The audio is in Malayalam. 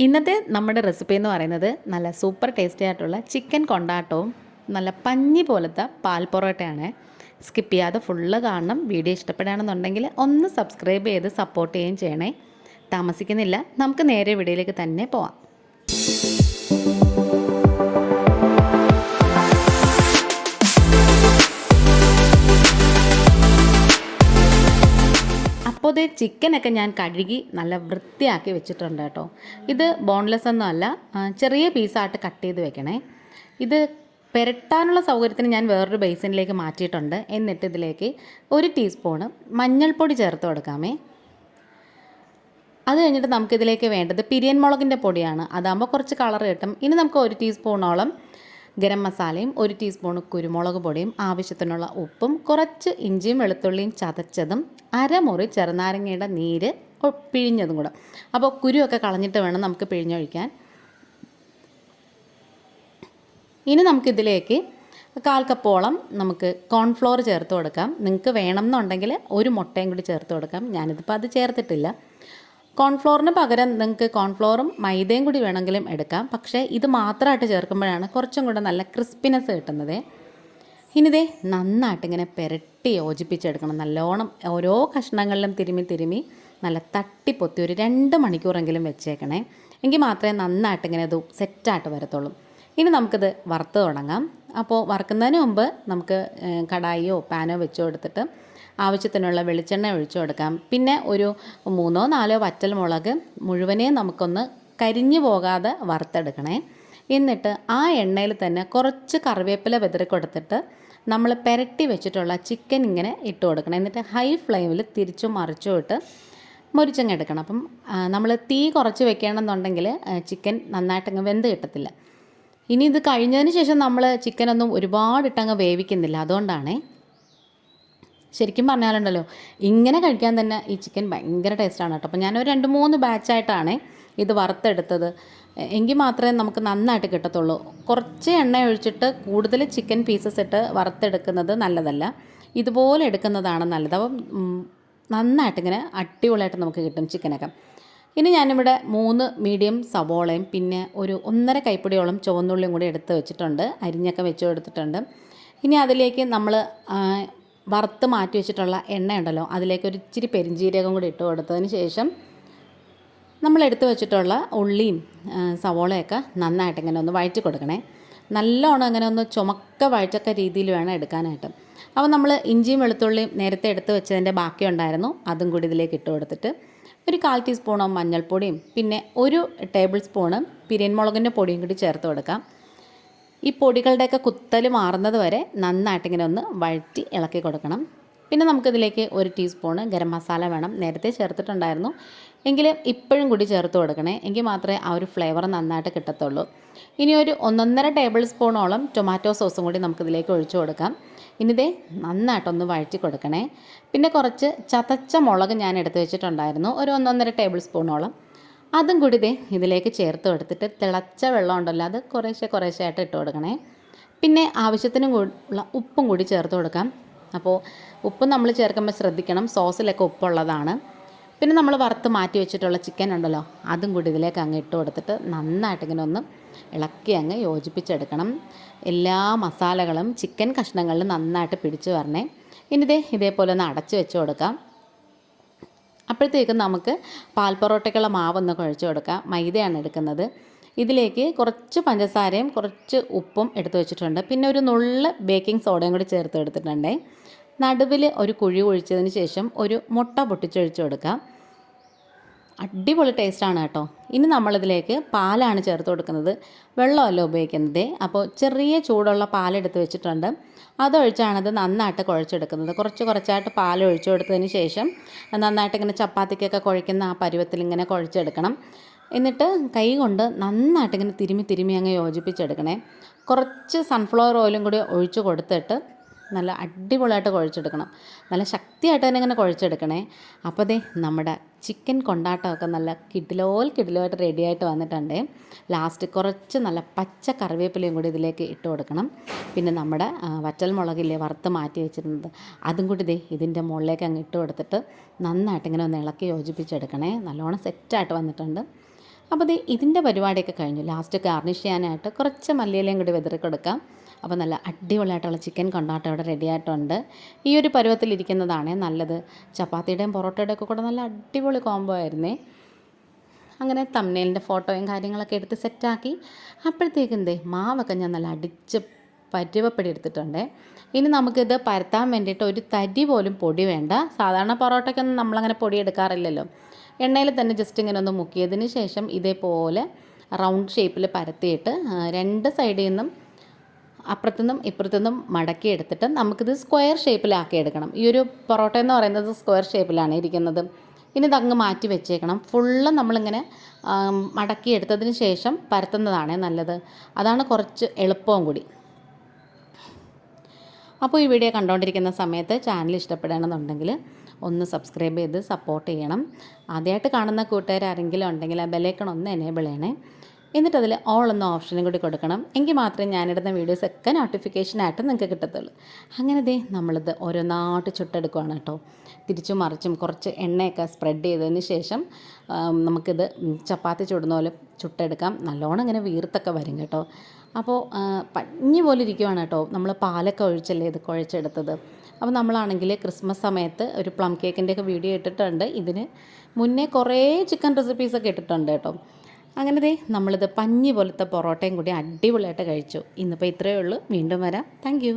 ഇന്നത്തെ നമ്മുടെ റെസിപ്പി എന്ന് പറയുന്നത് നല്ല സൂപ്പർ ടേസ്റ്റി ആയിട്ടുള്ള ചിക്കൻ കൊണ്ടാട്ടവും നല്ല പഞ്ഞി പോലത്തെ പാൽ പൊറോട്ടയാണ്. സ്കിപ്പ് ചെയ്യാതെ ഫുള്ള് കാണണം. വീഡിയോ ഇഷ്ടപ്പെടുകയാണെന്നുണ്ടെങ്കിൽ ഒന്ന് സബ്സ്ക്രൈബ് ചെയ്ത് സപ്പോർട്ട് ചെയ്യുകയും ചെയ്യണേ. താമസിക്കുന്നില്ല, നമുക്ക് നേരെ വീഡിയോയിലേക്ക് തന്നെ പോവാം. അപ്പോൾ ഇത് ചിക്കനൊക്കെ ഞാൻ കഴുകി നല്ല വൃത്തിയാക്കി വെച്ചിട്ടുണ്ട് കേട്ടോ. ഇത് ബോൺലെസ് ഒന്നും അല്ല, ചെറിയ പീസായിട്ട് കട്ട് ചെയ്ത് വെക്കണേ. ഇത് പുരട്ടാനുള്ള സൗകര്യത്തിന് ഞാൻ വേറൊരു ബേസിനിലേക്ക് മാറ്റിയിട്ടുണ്ട്. എന്നിട്ട് ഇതിലേക്ക് 1 ടീസ്പൂണ് മഞ്ഞൾപ്പൊടി ചേർത്ത് കൊടുക്കാമേ. അത് കഴിഞ്ഞിട്ട് നമുക്കിതിലേക്ക് വേണ്ടത് പിരിയൻ മുളകിൻ്റെ പൊടിയാണ്. അതാകുമ്പോൾ കുറച്ച് കളർ കിട്ടും. ഇനി നമുക്ക് 1 ടീസ്പൂണോളം ഗരം മസാലയും 1 ടീസ്പൂൺ കുരുമുളക് പൊടിയും ആവശ്യത്തിനുള്ള ഉപ്പും കുറച്ച് ഇഞ്ചിയും വെളുത്തുള്ളിയും ചതച്ചതും അരമുറി ചെറുനാരങ്ങയുടെ നീര് പിഴിഞ്ഞതും കൂടെ. അപ്പോൾ കുരുവൊക്കെ കളഞ്ഞിട്ട് വേണം നമുക്ക് പിഴിഞ്ഞൊഴിക്കാൻ. ഇനി നമുക്കിതിലേക്ക് 1/4 കപ്പോളം നമുക്ക് കോൺഫ്ലോർ ചേർത്ത് കൊടുക്കാം. നിങ്ങൾക്ക് വേണമെന്നുണ്ടെങ്കിൽ 1 മുട്ടയും കൂടി ചേർത്ത് കൊടുക്കാം. ഞാനിതിപ്പോൾ അത് ചേർത്തിട്ടില്ല. കോൺഫ്ലോറിന് പകരം നിങ്ങൾക്ക് കോൺഫ്ലോറും മൈദയും കൂടി വേണമെങ്കിലും എടുക്കാം. പക്ഷേ ഇത് മാത്രമായിട്ട് ചേർക്കുമ്പോഴാണ് കുറച്ചും കൂടെ നല്ല ക്രിസ്പിനെസ് കിട്ടുന്നത്. ഇനിതേ നന്നായിട്ട് ഇങ്ങനെ പുരട്ടി യോജിപ്പിച്ചെടുക്കണം. നല്ലോണം ഓരോ കഷ്ണങ്ങളിലും തിരുമ്മി നല്ല തട്ടിപ്പൊത്തി ഒരു 2 മണിക്കൂറെങ്കിലും വെച്ചേക്കണേ. എങ്കിൽ മാത്രമേ നന്നായിട്ട് ഇങ്ങനെ ഇത് സെറ്റായിട്ട് വരത്തുള്ളൂ. ഇനി നമുക്കിത് വറുത്ത് തുടങ്ങാം. അപ്പോൾ വറുക്കുന്നതിന് മുമ്പ് നമുക്ക് കടായിയോ പാനോ വെച്ച് കൊടുത്തിട്ട് ആവശ്യത്തിനുള്ള വെളിച്ചെണ്ണ ഒഴിച്ചു കൊടുക്കാം. പിന്നെ ഒരു 3-4 വറ്റൽമുളക് മുഴുവനേ നമുക്കൊന്ന് കരിഞ്ഞു പോകാതെ വറുത്തെടുക്കണേ. എന്നിട്ട് ആ എണ്ണയിൽ തന്നെ കുറച്ച് കറിവേപ്പില വിതറി കൊടുത്തിട്ട് നമ്മൾ പുരട്ടി വെച്ചിട്ടുള്ള ചിക്കൻ ഇങ്ങനെ ഇട്ട് കൊടുക്കണം. എന്നിട്ട് ഹൈ ഫ്ലെയിമിൽ തിരിച്ചും മറിച്ചും ഇട്ട് മുരിച്ചങ്ങ് എടുക്കണം. അപ്പം നമ്മൾ തീ കുറച്ച് വെക്കണമെന്നുണ്ടെങ്കിൽ ചിക്കൻ നന്നായിട്ടങ്ങ് വെന്ത് കിട്ടത്തില്ല. ഇനി ഇത് കഴിഞ്ഞതിന് ശേഷം നമ്മൾ ചിക്കനൊന്നും ഒരുപാടിട്ടങ്ങ് വേവിക്കുന്നില്ല. അതുകൊണ്ടാണേ. ശരിക്കും പറഞ്ഞാലുണ്ടല്ലോ, ഇങ്ങനെ കഴിക്കാൻ തന്നെ ഈ ചിക്കൻ ഭയങ്കര ടേസ്റ്റാണ് കേട്ടോ. അപ്പോൾ ഞാനൊരു 2-3 ബാച്ചായിട്ടാണ് ഇത് വറുത്തെടുത്തത്. എങ്കിൽ മാത്രമേ നമുക്ക് നന്നായിട്ട് കിട്ടത്തുള്ളൂ. കുറച്ച് എണ്ണ ഒഴിച്ചിട്ട് കൂടുതൽ ചിക്കൻ പീസസ് ഇട്ട് വറുത്തെടുക്കുന്നത് നല്ലതല്ല. ഇതുപോലെ എടുക്കുന്നതാണ് നല്ലത്. അപ്പം നന്നായിട്ടിങ്ങനെ അടിപൊളിയായിട്ട് നമുക്ക് കിട്ടും ചിക്കനൊക്കെ. ഇനി ഞാനിവിടെ 3 മീഡിയം സവോളയും പിന്നെ ഒരു 1.5 കൈപ്പിടിയോളം ചുവന്നുള്ളിയും കൂടി എടുത്ത് വെച്ചിട്ടുണ്ട്. അരിഞ്ഞൊക്കെ വെച്ച് കൊടുത്തിട്ടുണ്ട്. ഇനി അതിലേക്ക് നമ്മൾ വറുത്ത് മാറ്റി വെച്ചിട്ടുള്ള എണ്ണ ഉണ്ടല്ലോ, അതിലേക്ക് ഒരു ഇച്ചിരി പെരിഞ്ജീരകം കൂടി ഇട്ട് കൊടുത്തതിന് ശേഷം നമ്മൾ എടുത്ത് വെച്ചിട്ടുള്ള ഉള്ളിയും സവോളയൊക്കെ നന്നായിട്ട് ഇങ്ങനെ ഒന്ന് വഴറ്റി കൊടുക്കണേ. നല്ലോണം അങ്ങനെ ഒന്ന് ചുമക്ക വഴറ്റക്ക രീതിയിൽ വേണം എടുക്കാനായിട്ട്. അപ്പോൾ നമ്മൾ ഇഞ്ചിയും വെളുത്തുള്ളിയും നേരത്തെ എടുത്ത് വെച്ചതിൻ്റെ ബാക്കി ഉണ്ടായിരുന്നു, അതും കൂടി ഇതിലേക്ക് ഇട്ട് കൊടുത്തിട്ട് ഒരു 1/4 ടീസ്പൂണോ മഞ്ഞൾപ്പൊടിയും പിന്നെ 1 ടേബിൾ സ്പൂണ് പിരിയൻ മുളകിൻ്റെ പൊടിയും കൂടി ചേർത്ത് കൊടുക്കാം. ഈ പൊടികളുടെയൊക്കെ കുത്തൽ മാറുന്നത് വരെ നന്നായിട്ടിങ്ങനെ ഒന്ന് വഴറ്റി ഇളക്കി കൊടുക്കണം. പിന്നെ നമുക്കിതിലേക്ക് 1 ടീസ്പൂണ് ഗരം മസാല വേണം. നേരത്തെ ചേർത്തിട്ടുണ്ടായിരുന്നു, എങ്കിൽ ഇപ്പോഴും കൂടി ചേർത്ത് കൊടുക്കണേ. എങ്കിൽ മാത്രമേ ആ ഒരു ഫ്ലേവർ നന്നായിട്ട് കിട്ടത്തുള്ളൂ. ഇനി ഒരു 1.5 ടേബിൾ സ്പൂണോളം ടൊമാറ്റോ സോസും കൂടി നമുക്കിതിലേക്ക് ഒഴിച്ചു കൊടുക്കാം. ഇനിതേ നന്നായിട്ടൊന്ന് വഴറ്റി കൊടുക്കണേ. പിന്നെ കുറച്ച് ചതച്ച മുളക് ഞാൻ എടുത്ത് വെച്ചിട്ടുണ്ടായിരുന്നു, ഒരു 1.5 ടേബിൾ സ്പൂണോളം. അതും കൂടി ഇതിലേക്ക് ചേർത്ത് കൊടുത്തിട്ട് തിളച്ച വെള്ളം ഉണ്ടല്ലോ, അത് കുറേശ്ശെ ആയിട്ട് ഇട്ട് കൊടുക്കണേ. പിന്നെ ആവശ്യത്തിനും ഉള്ള ഉപ്പും കൂടി ചേർത്ത് കൊടുക്കാം. അപ്പോൾ ഉപ്പ് നമ്മൾ ചേർക്കുമ്പോൾ ശ്രദ്ധിക്കണം, സോസിലൊക്കെ ഉപ്പുള്ളതാണ്. പിന്നെ നമ്മൾ വറുത്ത് മാറ്റി വെച്ചിട്ടുള്ള ചിക്കൻ ഉണ്ടല്ലോ, അതും കൂടി ഇതിലേക്ക് അങ്ങ് ഇട്ട് കൊടുത്തിട്ട് നന്നായിട്ടിങ്ങനെ ഒന്ന് ഇളക്കി അങ്ങ് യോജിപ്പിച്ചെടുക്കണം. എല്ലാ മസാലകളും ചിക്കൻ കഷ്ണങ്ങളിൽ നന്നായിട്ട് പിടിച്ച് വരണേ. ഇനി ഇതേപോലെ ഒന്ന് അടച്ച് വെച്ച് കൊടുക്കാം. അപ്പോഴത്തേക്കും നമുക്ക് പാൽ പൊറോട്ടയ്ക്കുള്ള മാവൊന്ന് കുഴച്ച് കൊടുക്കാം. മൈദയാണ് എടുക്കുന്നത്. ഇതിലേക്ക് കുറച്ച് പഞ്ചസാരയും കുറച്ച് ഉപ്പും എടുത്ത് വെച്ചിട്ടുണ്ട്. പിന്നെ ഒരു നുള്ള് ബേക്കിംഗ് സോഡയും കൂടി ചേർത്ത് എടുത്തിട്ടുണ്ട്. നടുവിൽ ഒരു കുഴി ഒഴിച്ചതിന് ശേഷം ഒരു മുട്ട പൊട്ടിച്ചൊഴിച്ച് കൊടുക്കാം. അടിപൊളി ടേസ്റ്റാണ് കേട്ടോ. ഇനി നമ്മളിതിലേക്ക് പാലാണ് ചേർത്ത് കൊടുക്കുന്നത്, വെള്ളമല്ല ഉപയോഗിക്കുന്നത്. അപ്പോൾ ചെറിയ ചൂടുള്ള പാലെടുത്ത് വെച്ചിട്ടുണ്ട്, അതൊഴിച്ചാണത് നന്നായിട്ട് കുഴച്ചെടുക്കുന്നത്. കുറച്ചായിട്ട് പാൽ ഒഴിച്ചു കൊടുത്തതിന് ശേഷം നന്നായിട്ട് ഇങ്ങനെ ചപ്പാത്തിക്കൊക്കെ കുഴയ്ക്കുന്ന ആ പരുവത്തിൽ ഇങ്ങനെ കുഴച്ചെടുക്കണം. എന്നിട്ട് കൈ കൊണ്ട് നന്നായിട്ട് ഇങ്ങനെ തിരുമ്മി അങ്ങ് യോജിപ്പിച്ചെടുക്കണേ. കുറച്ച് സൺഫ്ലവർ ഓയിലും കൂടി ഒഴിച്ച് കൊടുത്തിട്ട് നല്ല അടിപൊളിയായിട്ട് കുഴച്ചെടുക്കണം. നല്ല ശക്തിയായിട്ട് തന്നെ ഇങ്ങനെ കുഴച്ചെടുക്കണേ. അപ്പോൾ നമ്മുടെ ചിക്കൻ കൊണ്ടാട്ടമൊക്കെ നല്ല കിടിലോയിട്ട് റെഡിയായിട്ട് വന്നിട്ടുണ്ട്. ലാസ്റ്റ് കുറച്ച് നല്ല പച്ച കറിവേപ്പിലയും കൂടി ഇതിലേക്ക് ഇട്ട് കൊടുക്കണം. പിന്നെ നമ്മുടെ വറ്റൽമുളകില്ലേ വറുത്ത് മാറ്റി വെച്ചിരുന്നത്, അതും കൂടി ഇതിൻ്റെ മുകളിലേക്ക് അങ്ങ് ഇട്ട് കൊടുത്തിട്ട് നന്നായിട്ട് ഇങ്ങനെ ഒന്ന് ഇളക്കി യോജിപ്പിച്ചെടുക്കണേ. നല്ലോണം സെറ്റായിട്ട് വന്നിട്ടുണ്ട്. അപ്പോൾ ദേ ഇതിൻ്റെ പരിപാടിയൊക്കെ കഴിഞ്ഞു. ലാസ്റ്റ് ഗാർണിഷ് ചെയ്യാനായിട്ട് കുറച്ച് മല്ലിയിലയും കൂടി വിതറി കൊടുക്കാം. അപ്പോൾ നല്ല അടിപൊളിയായിട്ടുള്ള ചിക്കൻ കൊണ്ടാട്ടം ഇവിടെ റെഡി ആയിട്ടുണ്ട്. ഈ ഒരു പരുവത്തിലിരിക്കുന്നതാണേ നല്ലത്. ചപ്പാത്തിയുടെയും പൊറോട്ടയുടെയും ഒക്കെ കൂടെ നല്ല അടിപൊളി കോംബോ ആയിരുന്നേ. അങ്ങനെ തംബ്നെയിലിൻ്റെ ഫോട്ടോയും കാര്യങ്ങളൊക്കെ എടുത്ത് സെറ്റാക്കി. അപ്പോഴത്തേക്കും എന്തേ മാവൊക്കെ ഞാൻ നല്ല അടിച്ച് പരുവപ്പെടി എടുത്തിട്ടുണ്ട്. ഇനി നമുക്കിത് പരത്താൻ വേണ്ടിയിട്ട് ഒരു തരി പോലും പൊടി വേണ്ട. സാധാരണ പൊറോട്ടയ്ക്കൊന്നും നമ്മളങ്ങനെ പൊടി എടുക്കാറില്ലല്ലോ. എണ്ണയിൽ തന്നെ ജസ്റ്റ് ഇങ്ങനെ ഒന്ന് മുക്കിയതിന് ശേഷം ഇതേപോലെ റൗണ്ട് ഷേപ്പിൽ പരത്തിയിട്ട് രണ്ട് സൈഡിൽ നിന്നും അപ്പുറത്തുനിന്നും ഇപ്പുറത്തുനിന്നും മടക്കി എടുത്തിട്ട് നമുക്കിത് സ്ക്വയർ ഷേപ്പിലാക്കി എടുക്കണം. ഈ ഒരു പൊറോട്ട എന്ന് പറയുന്നത് സ്ക്വയർ ഷേപ്പിലാണ് ഇരിക്കുന്നത്. ഇനി ഇതങ്ങ് മാറ്റി വെച്ചേക്കണം. ഫുള്ള് നമ്മളിങ്ങനെ മടക്കി എടുത്തതിന് ശേഷം പരത്തുന്നതാണ് നല്ലത്. അതാണ് കുറച്ച് എളുപ്പവും കൂടി. അപ്പോൾ ഈ വീഡിയോ കണ്ടുകൊണ്ടിരിക്കുന്ന സമയത്ത് ചാനൽ ഇഷ്ടപ്പെടുകയാണെന്നുണ്ടെങ്കിൽ ഒന്ന് സബ്സ്ക്രൈബ് ചെയ്ത് സപ്പോർട്ട് ചെയ്യണം. ആദ്യമായിട്ട് കാണുന്ന കൂട്ടുകാരെങ്കിലും ഉണ്ടെങ്കിൽ ആ ബെലൈക്കൺ ഒന്ന് എനേബിൾ ചെയ്യണേ. എന്നിട്ട് അതിൽ ഓൾ എന്ന ഓപ്ഷനും കൂടി കൊടുക്കണം. എങ്കിൽ മാത്രമേ ഞാനിടുന്ന വീഡിയോസൊക്കെ നോട്ടിഫിക്കേഷനായിട്ട് നിങ്ങൾക്ക് കിട്ടത്തുള്ളൂ. അങ്ങനെ ദേ നമ്മളിത് ഓരോന്നായിട്ട് ചുട്ടെടുക്കുകയാണ് കേട്ടോ. തിരിച്ചും മറിച്ചും കുറച്ച് എണ്ണയൊക്കെ സ്പ്രെഡ് ചെയ്തതിന് ശേഷം നമുക്കിത് ചപ്പാത്തി ചുടുന്ന പോലെ ചുട്ടെടുക്കാം. നല്ലോണം ഇങ്ങനെ വീർത്തൊക്കെ വരും കേട്ടോ. അപ്പോൾ പഞ്ഞി പോലെ ഇരിക്കുവാണ് കേട്ടോ. നമ്മൾ പാലൊക്കെ ഒഴിച്ചല്ലേ ഇത് കുഴച്ചെടുത്തത്. അപ്പോൾ നമ്മളാണെങ്കിൽ ക്രിസ്മസ് സമയത്ത് ഒരു പ്ലം കേക്കിൻ്റെയൊക്കെ വീഡിയോ ഇട്ടിട്ടുണ്ട്. ഇതിന് മുന്നേ കുറേ ചിക്കൻ റെസിപ്പീസൊക്കെ ഇട്ടിട്ടുണ്ട് കേട്ടോ. അങ്ങനെ ദേ നമ്മളിത് പഞ്ഞി പോലത്തെ പൊറോട്ടയും കൂടി അടിപൊളിയായിട്ട് കഴിച്ചു. ഇന്നിപ്പോൾ ഇത്രയേ ഉള്ളൂ. വീണ്ടും വരാം. താങ്ക്